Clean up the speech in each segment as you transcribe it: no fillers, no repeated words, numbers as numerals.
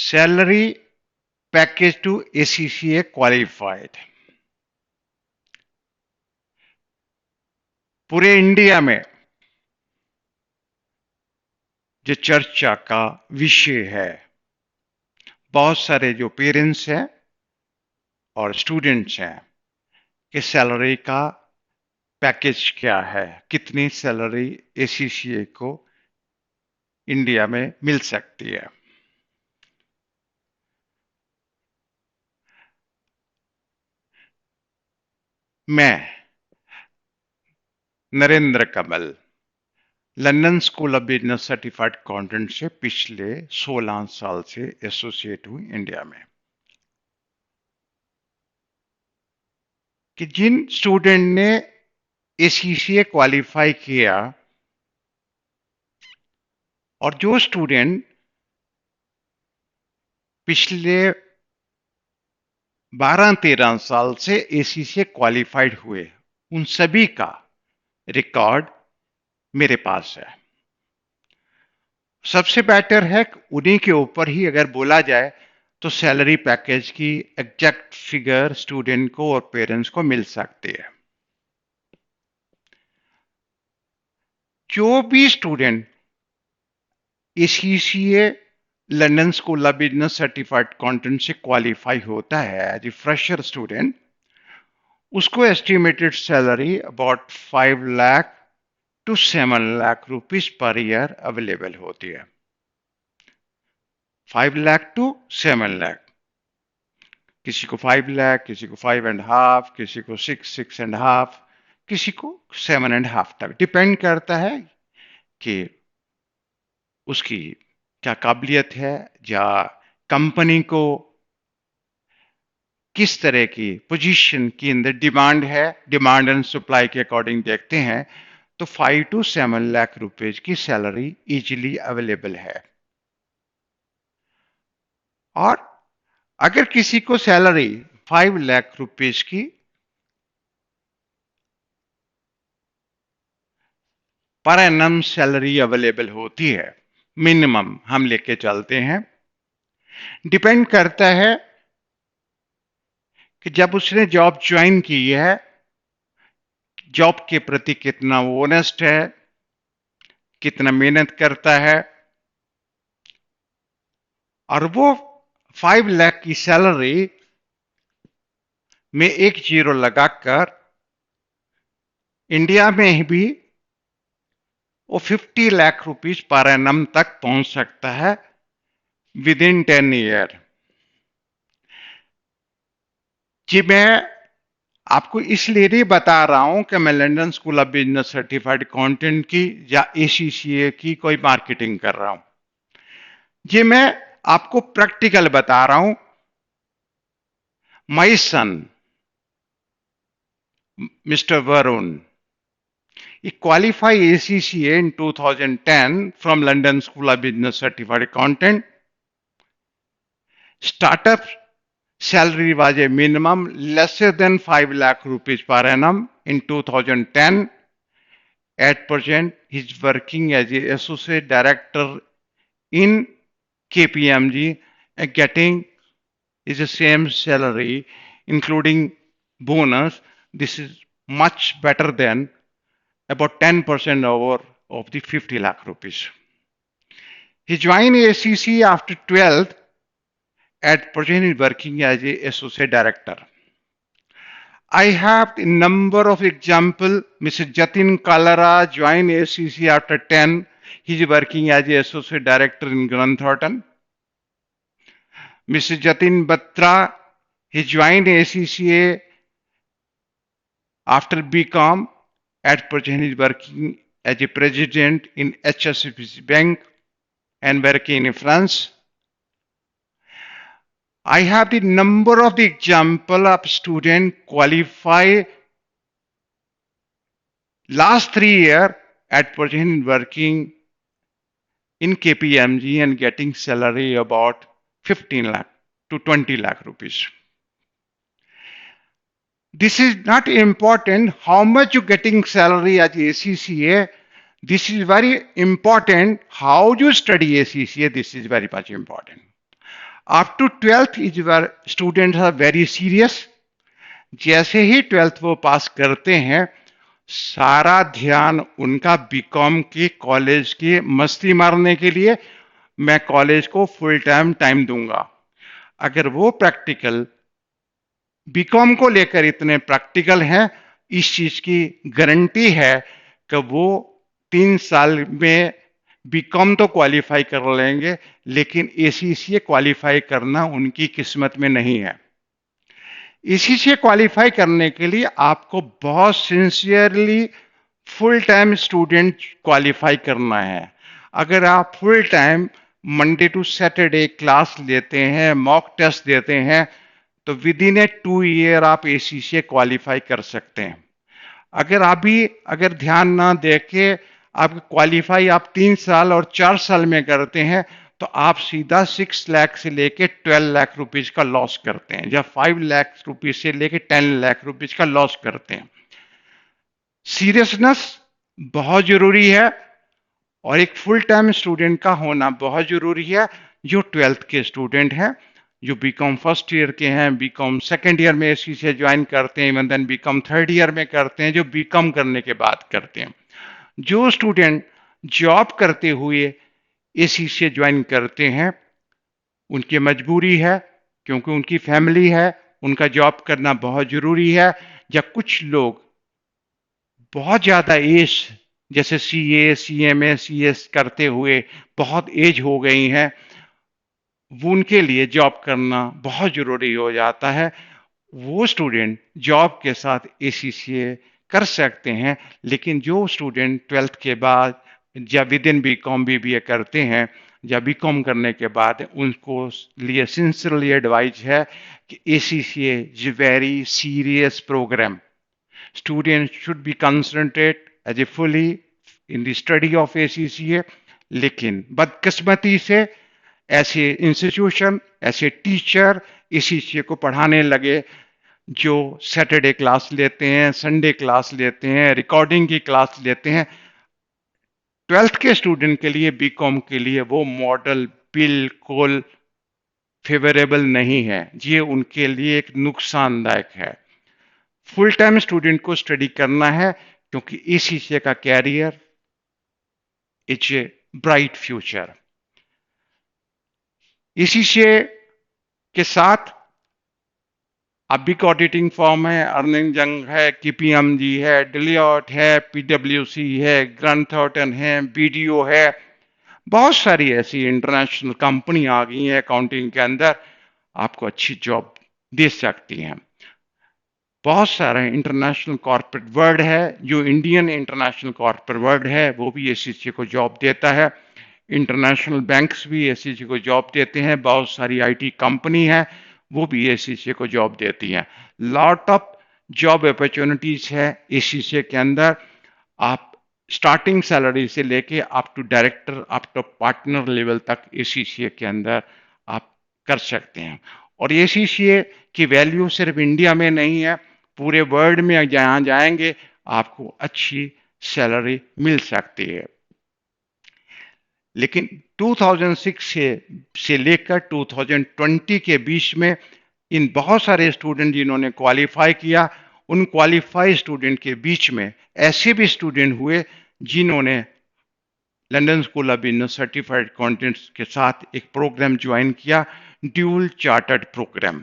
Salary package to ACCA qualified. पूरे India में जो चर्चा का विषय है, बहुत सारे जो पेरेंट्स हैं और स्टूडेंट्स हैं कि सैलरी का पैकेज क्या है, कितनी सैलरी एसीसीए को इंडिया में मिल सकती है। मैं Narendra Kamal London school of business certified accountant से पिछले 16 साल से एसोसिएट हूं इंडिया में। कि जिन स्टूडेंट ने एसीसीए क्वालिफाई किया और जो स्टूडेंट पिछले 12-13 साल से एसीसीए क्वालिफाइड हुए, उन सभी का रिकॉर्ड मेरे पास है। सबसे बेटर है उन्हीं के ऊपर ही अगर बोला जाए तो सैलरी पैकेज की एग्जैक्ट फिगर स्टूडेंट को और पेरेंट्स को मिल सकती है। जो भी student ACCA London school of business certified accountant से क्वालिफाई होता है एज ए फ्रेशर स्टूडेंट, उसको estimated salary about 5 lakh to 7 lakh rupees per year available होती है। 5 लाख टू 7 लाख, किसी को 5 लाख, किसी को 5.5, किसी को 6.5, किसी को 7.5 तक डिपेंड करता है कि उसकी क्या काबिलियत है या कंपनी को किस तरह की पोजीशन की अंदर डिमांड है। डिमांड एंड सप्लाई के अकॉर्डिंग देखते हैं तो 5 to 7 लाख रुपए की सैलरी इजीली अवेलेबल है। और अगर किसी को सैलरी 5 लाख रुपीस की पर एनम सैलरी अवेलेबल होती है, मिनिमम हम लेके चलते हैं, डिपेंड करता है कि जब उसने जॉब ज्वाइन की है, जॉब के प्रति कितना वो ऑनेस्ट है, कितना मेहनत करता है, और वो 5 लाख की सैलरी में एक जीरो लगाकर इंडिया में भी वो 50 लाख रुपीस पर एनम तक पहुंच सकता है विद इन 10 ईयर। जी, मैं आपको इसलिए नहीं बता रहा हूं कि मैं London school of business certified accountant की या एसीसीए की कोई मार्केटिंग कर रहा हूं। जी, मैं आपको प्रैक्टिकल बता रहा हूं। My son mister Varun, he qualified ACCA in 2010 from London School of Business Certified Accountant. Startup salary was a minimum lesser than 5 lakh rupees per annum in 2010. At present, he is working as an associate director in KPMG and getting is the same salary, including bonus. This is much better than about 10% over of the 50 lakh rupees. He joined ACC after 12th. At present, he is working as a associate director. I have a number of examples. Mr. Jatin Kalara joined ACC after 10. He is working as a associate director in Grant Thornton. Mr. Jatin Batra, he joined ACCA after BCom. At present, he is working as a president in HSBC Bank and working in France. I have the number of the example of student qualify last 3 years at present working in KPMG and getting salary about 15 lakh to 20 lakh rupees. This is not important how much you getting salary at ACCA. This is very important how you study ACCA. This is very much important. Up to 12th is where students are very serious. जैसे ही 12th वो पास करते हैं, सारा ध्यान उनका BCom की college की मस्ती मारने के लिए, मैं कॉलेज को फुल टाइम दूंगा। अगर वो प्रैक्टिकल बीकॉम को लेकर इतने प्रैक्टिकल हैं, इस चीज की गारंटी है कि वो 3 साल में बीकॉम तो क्वालिफाई कर लेंगे, लेकिन एसीसीए क्वालिफाई करना उनकी किस्मत में नहीं है। इसी से क्वालिफाई करने के लिए आपको बहुत sincerely full time student qualify करना है। अगर आप full time Monday to Saturday class लेते हैं, मॉक टेस्ट देते हैं, तो विद इन ए 2 ईयर आप एसीसीए क्वालिफाई कर सकते हैं। अगर ध्यान ना देके आप क्वालिफाई आप 3 साल और 4 साल में करते हैं, तो आप सीधा 6 लाख से लेके 12 लाख रुपीज का लॉस करते हैं, या 5 लाख रुपीज से लेके 10 लाख रुपीज का लॉस करते हैं। सीरियसनेस बहुत जरूरी है, और एक फुल टाइम स्टूडेंट का होना बहुत जरूरी है। जो 12th के स्टूडेंट हैं, जो बीकॉम फर्स्ट ईयर के हैं, बीकॉम सेकेंड ईयर में एसी से ज्वाइन करते हैं, even then BCom third year में करते हैं, जो बीकॉम करने के बाद करते हैं। जो स्टूडेंट जॉब करते हुए एसी से ज्वाइन करते हैं, उनकी मजबूरी है, क्योंकि उनकी फैमिली है, उनका जॉब करना बहुत जरूरी है। या कुछ लोग बहुत ज्यादा एज, जैसे सीए, सीएमए, सीएस करते हुए बहुत एज हो गई है, वो उनके लिए जॉब करना बहुत जरूरी हो जाता है। वो स्टूडेंट जॉब के साथ एसीसीए कर सकते हैं। लेकिन जो स्टूडेंट 12th के बाद या विद इन बीकॉम बीबीए करते हैं, या बीकॉम करने के बाद, उनको लिए सिंसियरली एडवाइज है कि ACCA is very serious programme. Students should be concentrate as a fully in the study of ACCA। लेकिन बदकिस्मती से ऐसे इंस्टीट्यूशन, ऐसे टीचर ACCA को पढ़ाने लगे, जो सैटरडे क्लास लेते हैं, संडे क्लास लेते हैं, रिकॉर्डिंग की क्लास लेते हैं। 12th के स्टूडेंट के लिए, बीकॉम के लिए वो मॉडल बिल्कुल फेवरेबल नहीं है। ये उनके लिए एक नुकसानदायक है। फुल टाइम स्टूडेंट को स्टडी करना है, क्योंकि एसीसीए का career is a bright future. ACCA के साथ अब बिग ऑडिटिंग फॉर्म है, अर्निंग जंग है, केपीएमजी है, डिलियट है, पीडब्ल्यूसी है, ग्रांट थॉर्टन है, बीडीओ है। बहुत सारी ऐसी इंटरनेशनल कंपनी आ गई है अकाउंटिंग के अंदर, आपको अच्छी जॉब दे सकती हैं। बहुत सारे इंटरनेशनल कॉर्पोरेट वर्ल्ड है, जो इंडियन इंटरनेशनल कॉर्पोरेट वर्ल्ड है, वो भी एसीसी को जॉब देता है। इंटरनेशनल बैंक्स भी एसीसी को जॉब देते हैं। बहुत सारी आईटी कंपनी है, वो भी एसीसी को जॉब देती हैं। लॉट ऑफ जॉब अपॉर्चुनिटीज है एसीसी के अंदर। आप स्टार्टिंग सैलरी से लेके up to director, up to partner level तक एसीसी के अंदर आप कर सकते हैं। और एसीसी की वैल्यू सिर्फ इंडिया में नहीं है, पूरे वर्ल्ड में जहां जाएंगे आपको अच्छी सैलरी मिल सकती है। लेकिन 2006 से लेकर 2020 के बीच में इन बहुत सारे स्टूडेंट जिन्होंने क्वालिफाई किया, उन क्वालिफाइड स्टूडेंट के बीच में ऐसे भी स्टूडेंट हुए जिन्होंने London school of business certified accountants के साथ एक प्रोग्राम ज्वाइन किया, ड्यूल चार्टर्ड प्रोग्राम।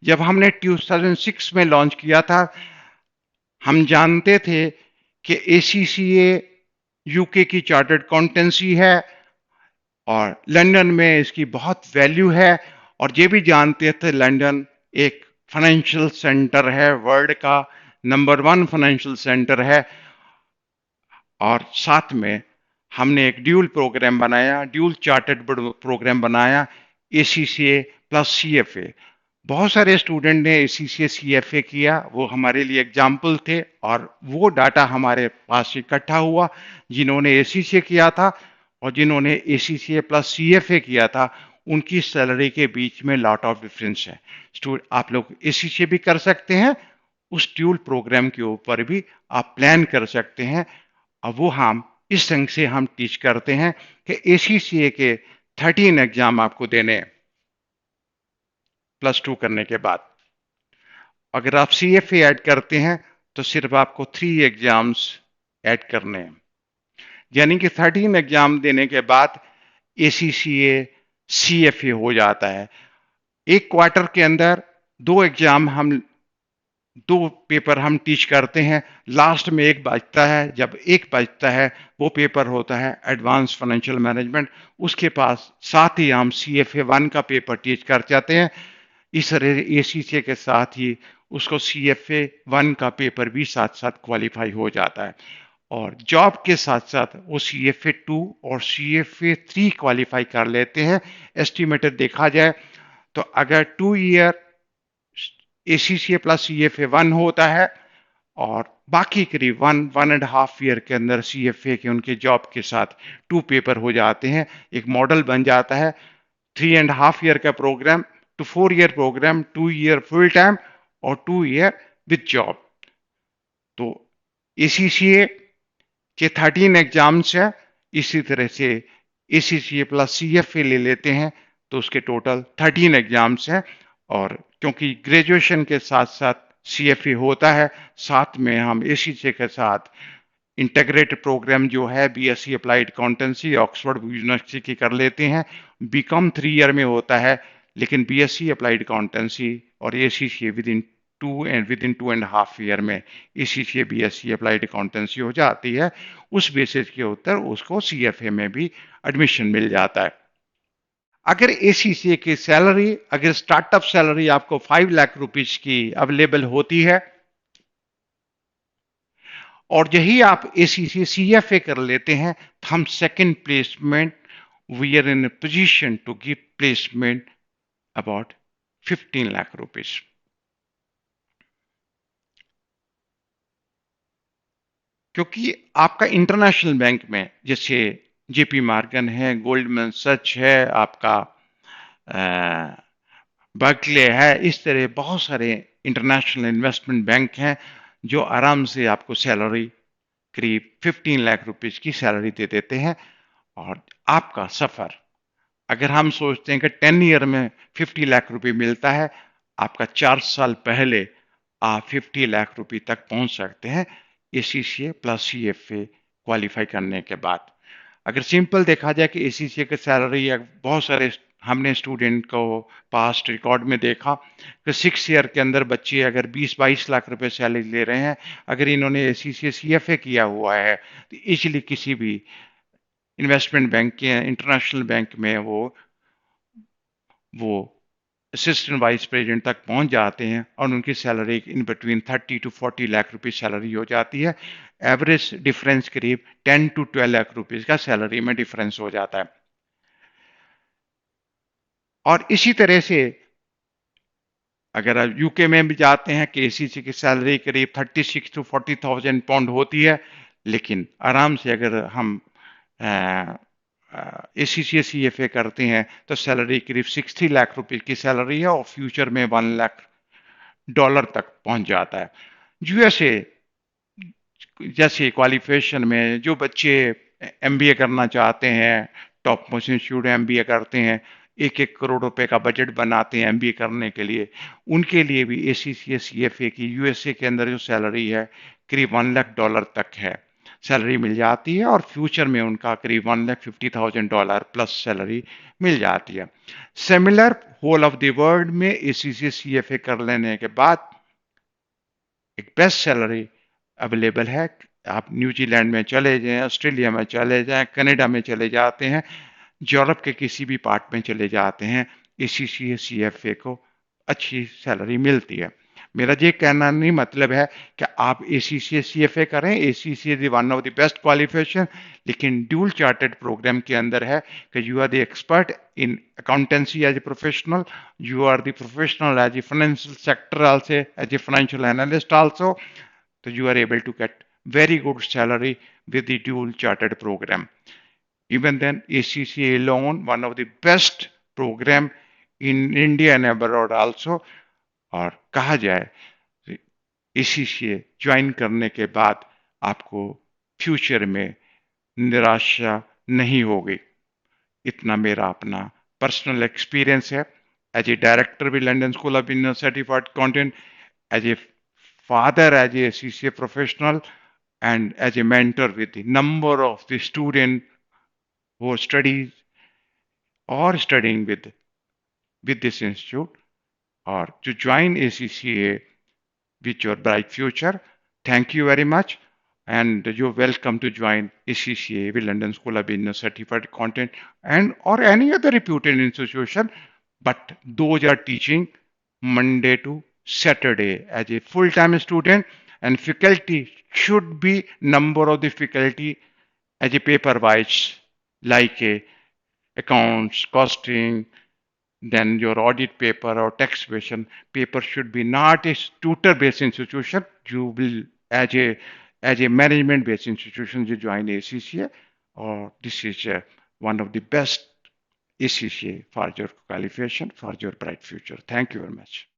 जब हमने 2006 में लॉन्च किया था, हम जानते थे कि एसीसीए यूके की चार्टर्ड अकाउंटेंसी है और लंदन में इसकी बहुत वैल्यू है। और ये भी जानते थे लंदन एक फाइनेंशियल सेंटर है, वर्ल्ड का नंबर 1 फाइनेंशियल सेंटर है। और साथ में हमने एक ड्यूल प्रोग्राम बनाया, ड्यूल चार्टर्ड प्रोग्राम बनाया, एसीसीए प्लस सीएफए। बहुत सारे स्टूडेंट ने एसीसीए सीएफए किया, वो हमारे लिए एग्जाम्पल थे, और वो डाटा हमारे पास इकट्ठा हुआ। जिन्होंने एसीसीए किया था और जिन्होंने एसीसीए प्लस सीएफए किया था, उनकी सैलरी के बीच में लॉट ऑफ डिफरेंस है। आप लोग एसीसीए भी कर सकते हैं, उस ड्यूल प्रोग्राम के ऊपर भी आप प्लान कर सकते हैं। अब वो हम इस ढंग से हम टीच करते हैं कि एसीसीए के 13 एग्जाम आपको देने हैं। +2 करने के बाद। अगर आप CFA ऐड करते हैं तो सिर्फ आपको 3 एग्जाम्स ऐड करने हैं, यानी कि 13 एग्जाम देने के बाद ACCA CFA हो जाता है। एक क्वार्टर के अंदर 2 पेपर हम टीच करते हैं। लास्ट में एक बचता है, जब एक बचता है वो पेपर होता है एडवांस फाइनेंशियल मैनेजमेंट। उसके पास साथ ही हम CFA 1 का पेपर टीच कर जाते हैं। इस ACCA के साथ ही उसको CFA 1 का पेपर भी साथ साथ क्वालिफाई हो जाता है, और जॉब के साथ साथ वो CFA 2 और CFA 3 क्वालिफाई कर लेते हैं। एस्टिमेटेड देखा जाए तो अगर 2 ईयर ACCA प्लस CFA 1 होता है और बाकी करीब 1.5 ईयर के अंदर CFA के उनके जॉब के साथ 2 पेपर हो जाते हैं। एक मॉडल बन जाता है 3.5 ईयर का programme to 4 year programme, 2 year full time और 2 ईयर विद जॉब। तो ACCA के 13 एग्जाम्स है। इसी तरह से ACCA प्लस CFA ले लेते हैं तो उसके टोटल 13 एग्जाम्स हैं। और क्योंकि ग्रेजुएशन के साथ साथ CFA होता है, साथ में हम ACCA के साथ इंटीग्रेटेड प्रोग्राम जो है BSc applied accountancy Oxford university की कर लेते हैं। बीकॉम 3 ईयर में होता है, लेकिन BSc अप्लाइड अकाउंटेंसी और ACCA विद इन 2.5 ईयर में ACCA BSc अप्लाइड अकाउंटेंसी हो जाती है। उस बेसिस के ऊपर उसको CFA में भी एडमिशन मिल जाता है। अगर ACCA की सैलरी, अगर स्टार्टअप सैलरी आपको 5 लाख रुपीज की अवेलेबल होती है और यही आप ACCA CFA कर लेते हैं, तो हम second placement, we are in position to give placement about 15 lakh rupees. क्योंकि आपका इंटरनेशनल बैंक में जैसे JP मॉर्गन है, गोल्डमैन सच है, आपका बर्कले है, इस तरह बहुत सारे इंटरनेशनल इन्वेस्टमेंट बैंक हैं जो आराम से आपको सैलरी करीब 15 लाख रुपीज की सैलरी दे देते हैं। और आपका सफर, अगर हम सोचते हैं कि 10 ईयर में 50 लाख रुपए मिलता है, आपका 4 साल पहले आप 50 लाख रुपए तक पहुंच सकते हैं ACCA प्लस CFA क्वालिफाई करने के बाद। अगर सिंपल देखा जाए कि ACCA की सैलरी, या बहुत सारे हमने स्टूडेंट को पास्ट रिकॉर्ड में देखा कि 6 ईयर के अंदर बच्चे अगर 20-22 लाख रुपए सैलरी ले रहे हैं, अगर इन्होंने ACCA CFA किया हुआ है तो इजीली किसी भी इन्वेस्टमेंट बैंक या इंटरनेशनल बैंक में वो असिस्टेंट वाइस प्रेसिडेंट तक पहुंच जाते हैं और उनकी salary in between 30 to 40 lakh रुपए सैलरी हो जाती है। एवरेज डिफरेंस करीब 10 टू 12 लाख रुपए का सैलरी में डिफरेंस हो जाता है। और इसी तरह से अगर आप यूके में भी जाते हैं कि ACCA की सैलरी करीब 36 टू 40,000 पाउंड होती है, लेकिन आराम से अगर हम ACCA CFA करते हैं तो सैलरी करीब 60 लाख रुपए की सैलरी है और फ्यूचर में $1 लाख तक पहुंच जाता है। USA जैसे क्वालिफिकेशन में जो बच्चे MBA करना चाहते हैं, टॉप मोस्ट इंस्टीट्यूट MBA करते हैं, 1-1 करोड़ रुपए का बजट बनाते हैं MBA करने के लिए, उनके लिए भी ACCA CFA की USA के अंदर जो सैलरी है करीब $1 लाख तक है, सैलरी मिल जाती है और फ्यूचर में उनका करीब $1,50,000 प्लस सैलरी मिल जाती है। Similar whole of the world में ACCA CFA कर लेने के बाद एक बेस्ट सैलरी अवेलेबल है। आप न्यूजीलैंड में चले जाएं, ऑस्ट्रेलिया में चले जाएं, कनाडा में चले जाते हैं, यूरोप के किसी भी पार्ट में चले जाते हैं, ACCA CFA को अच्छी सैलरी मिलती है। मेरा ये कहना नहीं मतलब है कि आप ACCA CFA करें, ACCA is one of the best qualification, लेकिन ड्यूल चार्टर्ड प्रोग्राम के अंदर है कि you are the expert in accountancy as a professional, you are the professional as a financial sector also, as a financial analyst also, so you are able to get very good salary with the dual chartered program. Even then ACCA alone one of the best program in India and abroad also। और कहा जाए ACCA join करने के बाद आपको future में निराशा नहीं होगी। इतना मेरा अपना पर्सनल एक्सपीरियंस है। as a director with London School of Business Certified Content, as a father, as a CCA professional, and as a mentor with the number of the students who study or studying with this institute, or to join ACCA with your bright future. Thank you very much. And you're welcome to join ACCA with London School of Business Certified Content and or any other reputed institution. But those are teaching Monday to Saturday as a full-time student, and faculty should be number of the faculty as a paper wise, like a accounts, costing, then your audit paper or tax evasion paper should be not a tutor based institution. You will, as a management based institution, you join ACCA, or this is one of the best ACCA for your qualification for your bright future. Thank you very much.